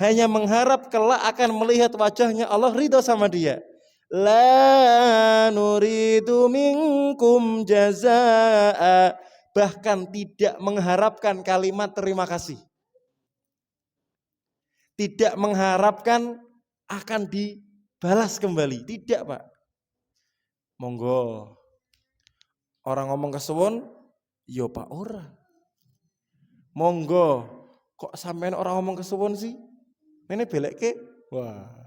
hanya mengharap kelak akan melihat wajahnya Allah, ridho sama dia. La nuridu minkum jazaa'a, bahkan tidak mengharapkan kalimat terima kasih, tidak mengharapkan akan dibalas kembali, tidak Pak. Monggo orang ngomong kesuwun, yo Pak ora. Monggo, kok sampean orang ngomong kesuwun sih? Mene belekke, wah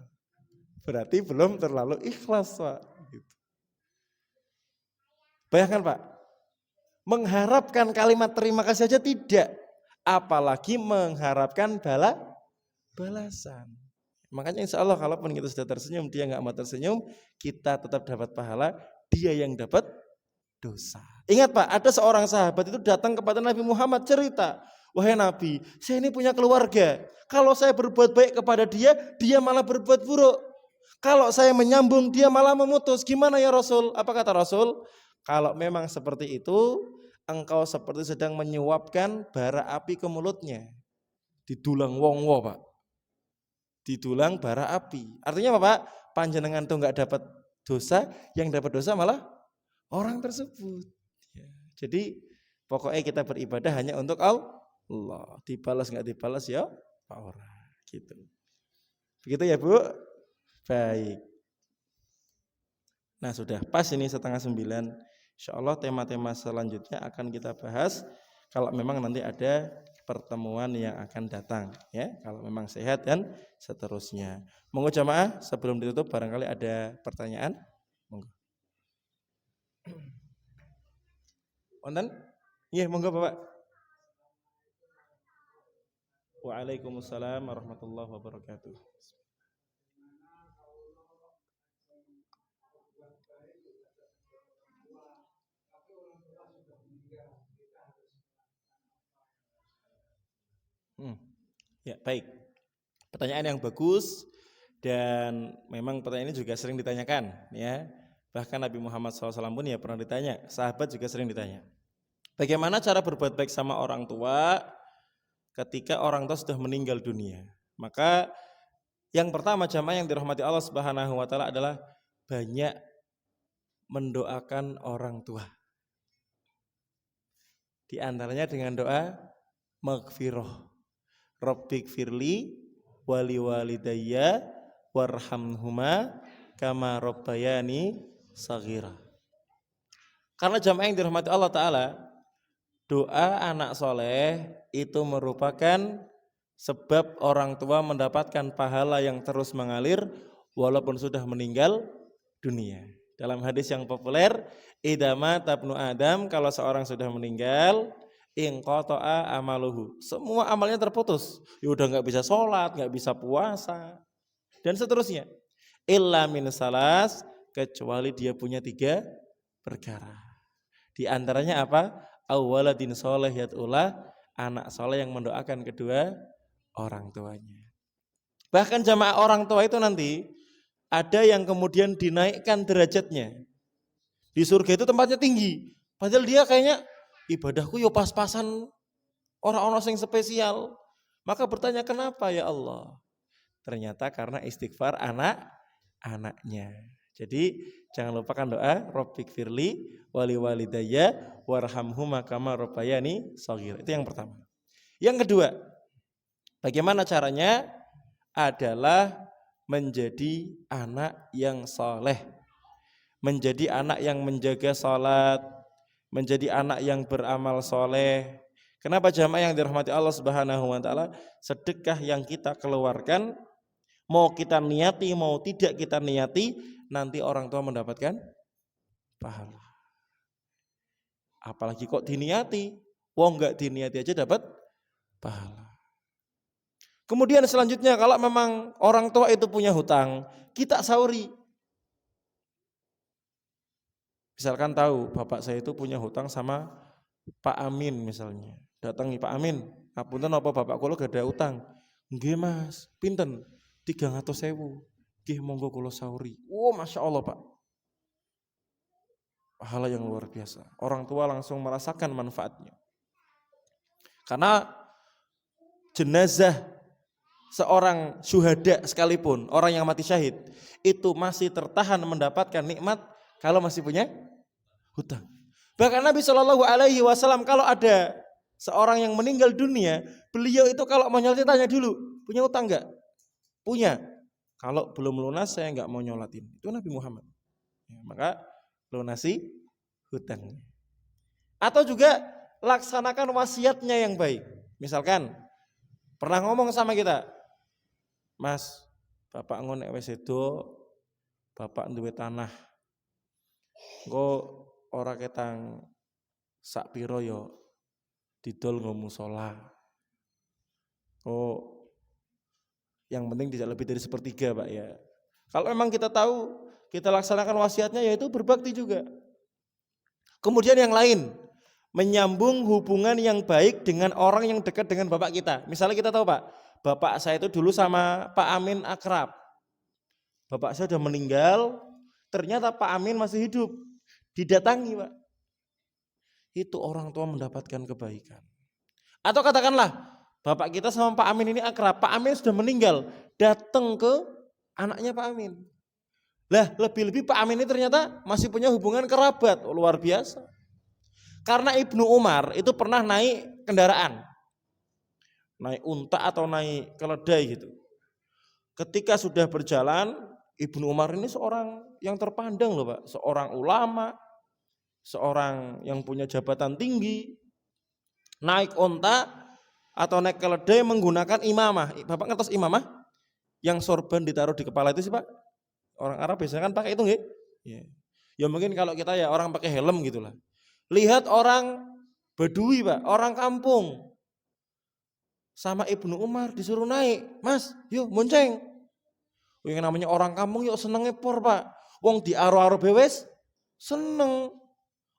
berarti belum terlalu ikhlas Pak. Gitu. Bayangkan Pak, Mengharapkan kalimat terima kasih saja tidak, apalagi mengharapkan balasan. Makanya insya Allah kalaupun kita sudah tersenyum, dia nggak mau tersenyum, kita tetap dapat pahala, dia yang dapat dosa. Ingat Pak, ada seorang sahabat itu datang kepada Nabi Muhammad cerita, wahai Nabi, saya ini punya keluarga. Kalau saya berbuat baik kepada dia, dia malah berbuat buruk. Kalau saya menyambung, dia malah memutus. Gimana ya Rasul? Apa kata Rasul? Kalau memang seperti itu, engkau seperti sedang menyuapkan bara api ke mulutnya. Didulang wong-wo Pak. Didulang bara api. Artinya apa Pak? Panjenengan tuh nggak dapat dosa, yang dapat dosa malah orang tersebut. Ya. Jadi pokoknya kita beribadah hanya untuk Allah. Dibalas nggak dibalas ya Pak orang. Gitu. Begitu ya Bu? Baik. Nah sudah pas ini 8:30. Insya Allah tema-tema selanjutnya akan kita bahas kalau memang nanti ada pertemuan yang akan datang ya, kalau memang sehat dan seterusnya. Monggo jamaah sebelum ditutup barangkali ada pertanyaan. Monggo. Wonten? Nggih, monggo Bapak. Waalaikumsalam warahmatullahi wabarakatuh. Ya, baik. Pertanyaan yang bagus dan memang pertanyaan ini juga sering ditanyakan ya. Bahkan Nabi Muhammad SAW pun ya pernah ditanya, sahabat juga sering ditanya. Bagaimana cara berbuat baik sama orang tua ketika orang tua sudah meninggal dunia? Maka yang pertama jamaah yang dirahmati Allah Subhanahu wa taala adalah banyak mendoakan orang tua. Di antaranya dengan doa maghfirah. Rabbik firli wali walidayya warhamhuma kama rabbayani shaghira. Karena jamaah yang dirahmati Allah Ta'ala, doa anak soleh itu merupakan sebab orang tua mendapatkan pahala yang terus mengalir walaupun sudah meninggal dunia. Dalam hadis yang populer, idama tabnu Adam, kalau seorang sudah meninggal, inqata'a amaluhu, semua amalnya terputus. Ya udah nggak bisa sholat, nggak bisa puasa, dan seterusnya. Illa min salas, kecuali dia punya 3 perkara. Di antaranya apa? Awwaladin soleh yat'ullah, anak soleh yang mendoakan kedua orang tuanya. Bahkan jamaah orang tua itu nanti ada yang kemudian dinaikkan derajatnya. Di surga itu tempatnya tinggi, padahal dia kayaknya ibadahku yo pas-pasan, orang-orang yang spesial. Maka bertanya kenapa ya Allah? Ternyata karena istighfar anak-anaknya. Jadi jangan lupakan doa Rabbik firli wali walidayya warhamhuma kama rabbayani shaghira. Itu yang pertama. Yang kedua, bagaimana caranya? Adalah menjadi anak yang saleh, menjadi anak yang menjaga salat, menjadi anak yang beramal soleh. Kenapa jamaah yang dirahmati Allah Subhanahu wa taala, sedekah yang kita keluarkan, mau kita niati mau tidak kita niati, nanti orang tua mendapatkan pahala. Apalagi kok diniati, wong enggak diniati aja dapat pahala. Kemudian selanjutnya kalau memang orang tua itu punya hutang, kita sauri. Misalkan tahu bapak saya itu punya hutang sama Pak Amin misalnya. Datangi Pak Amin, ngapunten apa bapak kula gak ada utang? Nggih Mas, pinten? 300.000. Nggih monggo kula sauri. Oh, Masya Allah Pak. Pahala yang luar biasa. Orang tua langsung merasakan manfaatnya. Karena jenazah seorang syuhada sekalipun, orang yang mati syahid, itu masih tertahan mendapatkan nikmat kalau masih punya hutang. Bahkan Nabi SAW kalau ada seorang yang meninggal dunia, beliau itu kalau mau nyolatin tanya dulu, punya hutang enggak? Punya. Kalau belum lunas saya enggak mau nyolatin. Itu Nabi Muhammad. Ya, maka lunasi hutangnya. Atau juga laksanakan wasiatnya yang baik. Misalkan pernah ngomong sama kita, Mas, bapak ngonek wis edo, bapak duwe tanah. Engko ora ketang sak piro yo didol nggo musala. Oh, yang penting tidak lebih dari sepertiga, Pak ya. Kalau memang kita tahu, kita laksanakan wasiatnya yaitu berbakti juga. Kemudian yang lain, menyambung hubungan yang baik dengan orang yang dekat dengan bapak kita. Misalnya kita tahu, Pak, bapak saya itu dulu sama Pak Amin akrab. Bapak saya sudah meninggal, ternyata Pak Amin masih hidup. Didatangi, Pak. Itu orang tua mendapatkan kebaikan. Atau katakanlah, bapak kita sama Pak Amin ini akrab, Pak Amin sudah meninggal, datang ke anaknya Pak Amin. Lah, lebih-lebih Pak Amin ini ternyata masih punya hubungan kerabat, luar biasa. Karena Ibnu Umar itu pernah naik kendaraan, naik unta atau naik keledai gitu. Ketika sudah berjalan, Ibnu Umar ini seorang yang terpandang loh, Pak, seorang ulama, seorang yang punya jabatan tinggi, naik unta atau naik keledai menggunakan imamah. Bapak ngertos imamah? Yang sorban ditaruh di kepala itu sih, Pak. Orang Arab biasanya kan pakai itu nggih? Ya. Ya mungkin kalau kita ya orang pakai helm gitulah. Lihat orang Badui, Pak, orang kampung. Sama Ibnu Umar disuruh naik, "Mas, yuk monceng." Yang namanya orang kampung yuk seneng ngepor, Pak. Wong di aro-aro bewes seneng.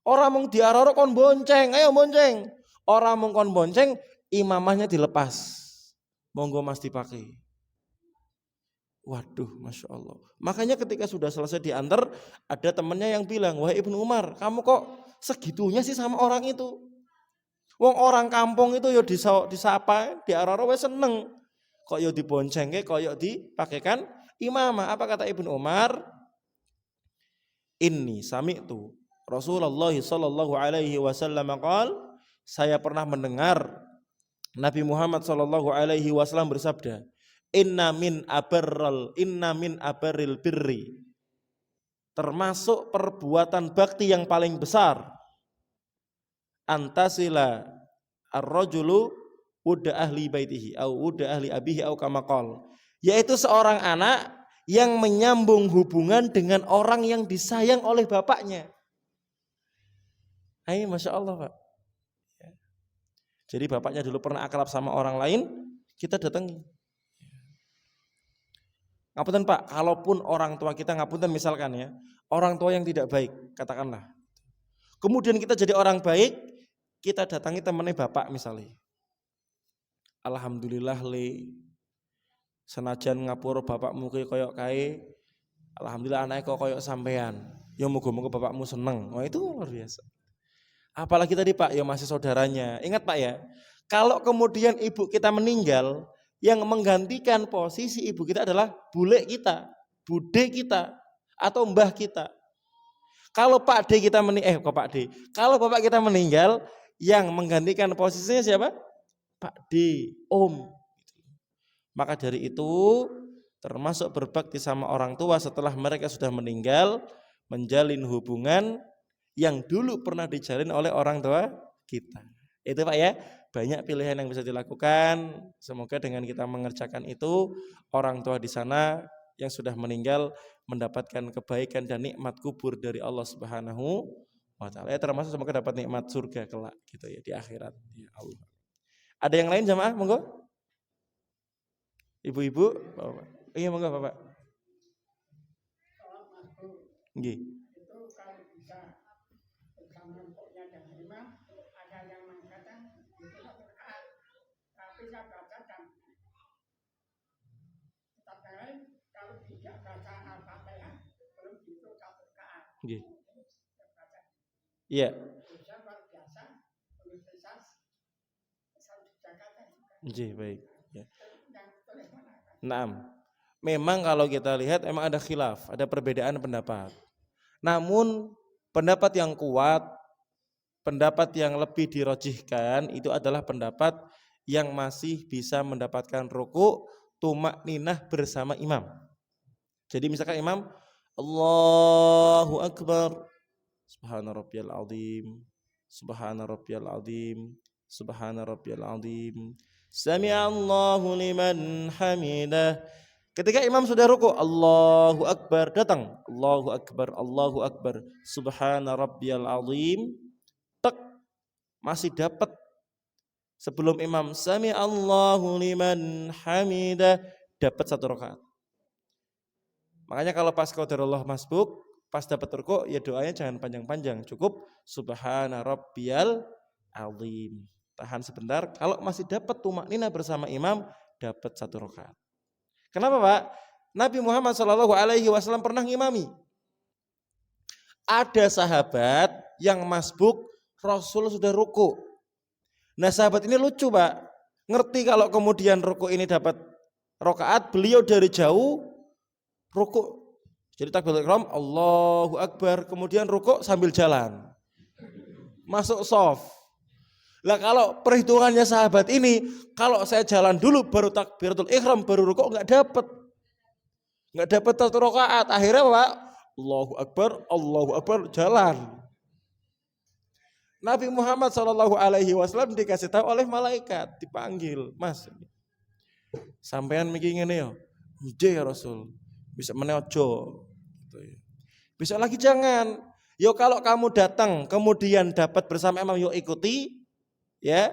Orang mung di aro-aro kon bonceng, ayo bonceng. Orang mung kon bonceng, imamahnya dilepas. Monggo Mas dipakai. Waduh, Masya Allah. Makanya ketika sudah selesai diantar, ada temannya yang bilang, "Wahai Ibnu Umar, kamu kok segitunya sih sama orang itu? Wong orang kampung itu yo disapa, diaro-aro wes seneng. Kok yo diboncengke, kok yo dipakaikan imamah." Apa kata Ibnu Umar? "Inni sami'tu Rasulullah sallallahu alaihi wasallam qaal." Saya pernah mendengar Nabi Muhammad sallallahu alaihi wasallam bersabda, Inna min abarril birri, termasuk perbuatan bakti yang paling besar, antasila ar-rajulu wuda ahli baitihi au wuda ahli abihi au kama qala, yaitu seorang anak yang menyambung hubungan dengan orang yang disayang oleh bapaknya. Hai, Masya Allah, Pak. Jadi bapaknya dulu pernah akrab sama orang lain, kita datangi. Ngapunten Pak, kalaupun orang tua kita ngapunten misalkan ya, orang tua yang tidak baik, katakanlah. Kemudian kita jadi orang baik, kita datangi temennya bapak misalnya. Alhamdulillah le, senajan ngapura bapakmu koyok kae, alhamdulillah anaknya kok koyok sampean. Ya moga-moga bapakmu seneng. Wah itu luar biasa. Apalagi tadi Pak, ya masih saudaranya. Ingat Pak ya, kalau kemudian ibu kita meninggal, yang menggantikan posisi ibu kita adalah bule kita, bude kita, atau mbah kita. Kalau Pak D kita kalau bapak kita meninggal, yang menggantikan posisinya siapa? Pak D, Om. Maka dari itu termasuk berbakti sama orang tua setelah mereka sudah meninggal, menjalin hubungan yang dulu pernah dijalin oleh orang tua kita. Itu Pak ya, banyak pilihan yang bisa dilakukan. Semoga dengan kita mengerjakan itu, orang tua di sana yang sudah meninggal mendapatkan kebaikan dan nikmat kubur dari Allah Subhanahu wa taala. Ya, termasuk semoga dapat nikmat surga kelak gitu ya di akhirat ya Allah. Ada yang lain jamaah? Monggo. Ibu-ibu, Bapak. Iya monggo Bapak. Nggih. Nggih. Iya. Nggih, baik. Ya. Naam. Memang kalau kita lihat emang ada khilaf, ada perbedaan pendapat. Namun pendapat yang kuat, pendapat yang lebih dirojihkan itu adalah pendapat yang masih bisa mendapatkan ruku' tumak ninah bersama imam. Jadi misalkan imam Allahu Akbar, Subhana rabbiyal azim, Subhana rabbiyal azim, Subhana rabbiyal azim, Sami'allahu liman hamidah. Ketika imam sudah ruku, Allahu Akbar, datang Allahu Akbar, Allahu Akbar, Subhana rabbiyal azim, tak masih dapat sebelum imam sami Allahu liman hamidah dapat 1 rakaat. Makanya kalau pas qadarullah masbuk, pas dapat ruku ya doanya jangan panjang-panjang, cukup subhana rabbiyal azim. Tahan sebentar, kalau masih dapat tumaknina bersama imam dapat 1 rakaat. Kenapa, Pak? Nabi Muhammad SAW pernah ngimami. Ada sahabat yang masbuk, Rasul sudah ruku. Nah sahabat ini lucu, Pak. Ngerti kalau kemudian ruku ini dapat rakaat, beliau dari jauh ruku. Jadi takbiratul ihram, Allahu Akbar, kemudian ruku sambil jalan. Masuk shaf. Lah kalau perhitungannya sahabat ini, kalau saya jalan dulu baru takbiratul ihram, baru ruku enggak dapat 1 rakaat. Akhirnya Pak, Allahu Akbar, jalan. Nabi Muhammad SAW dikasih tahu oleh malaikat, dipanggil, Mas, sampean mikir ngene ya, ya Rasul, bisa meneojo, bisa lagi jangan. Yo kalau kamu datang kemudian dapat bersama imam, yo ikuti, ya.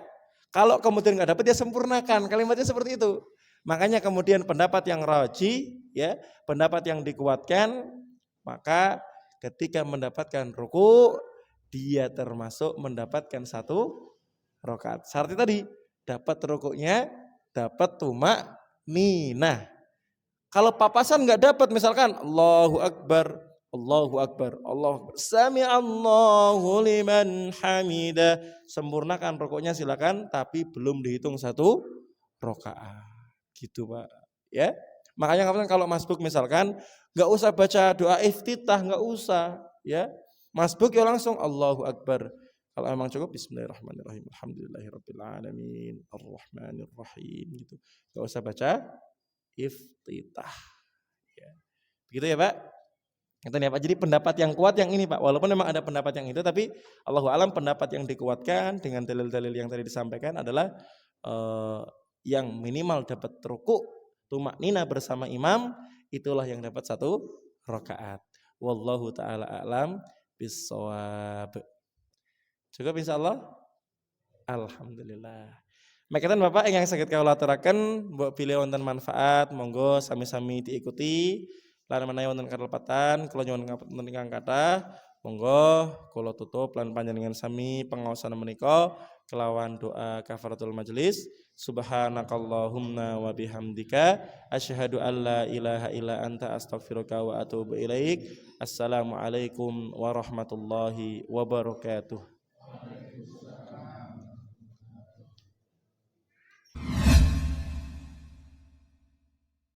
Kalau kemudian nggak dapat, ya sempurnakan. Kalimatnya seperti itu. Makanya kemudian pendapat yang raji, ya, pendapat yang dikuatkan, maka ketika mendapatkan ruku, dia termasuk mendapatkan 1 rakaat. Syaratnya tadi dapat rukunya, dapat tumak ninah. Kalau papasan nggak dapat, misalkan Allahu Akbar, Allah sami Allahu liman hamidah, sempurnakan rukunya silakan, tapi belum dihitung 1 rakaat. Gitu, Pak. Ya. Makanya kalau masbuk misalkan nggak usah baca doa iftitah, nggak usah, ya. Masbuk ya langsung Allahu Akbar. Kalau emang cukup bismillahirrahmanirrahim, alhamdulillahirabbil alamin, arrahmanirrahim gitu. Enggak usah baca iftitah. Ya. Begitu ya, Pak? Itu ya, Pak. Jadi pendapat yang kuat yang ini, Pak. Walaupun memang ada pendapat yang itu, tapi Allahu alam pendapat yang dikuatkan dengan dalil-dalil yang tadi disampaikan adalah yang minimal dapat ruku, tumaknina bersama imam, itulah yang dapat 1 rakaat. Wallahu taala a'lam bissawab. Cukup insyaallah. Alhamdulillah. Mekaten Bapak ingkang saged kawula aturaken, mbok pilih wonten manfaat, monggo sami-sami diikuti. Lan menawi wonten kalepatan, kula nyuwun ngapunten ingkang kathah, monggo kula tutup lan panjenengan sami pangaosan menika kelawan doa kafaratul majelis. Subhanakallahumma wa bihamdika asyhadu an la ilaha illa anta astaghfiruka wa atubu ilaik. Assalamualaikum warahmatullahi wabarakatuh.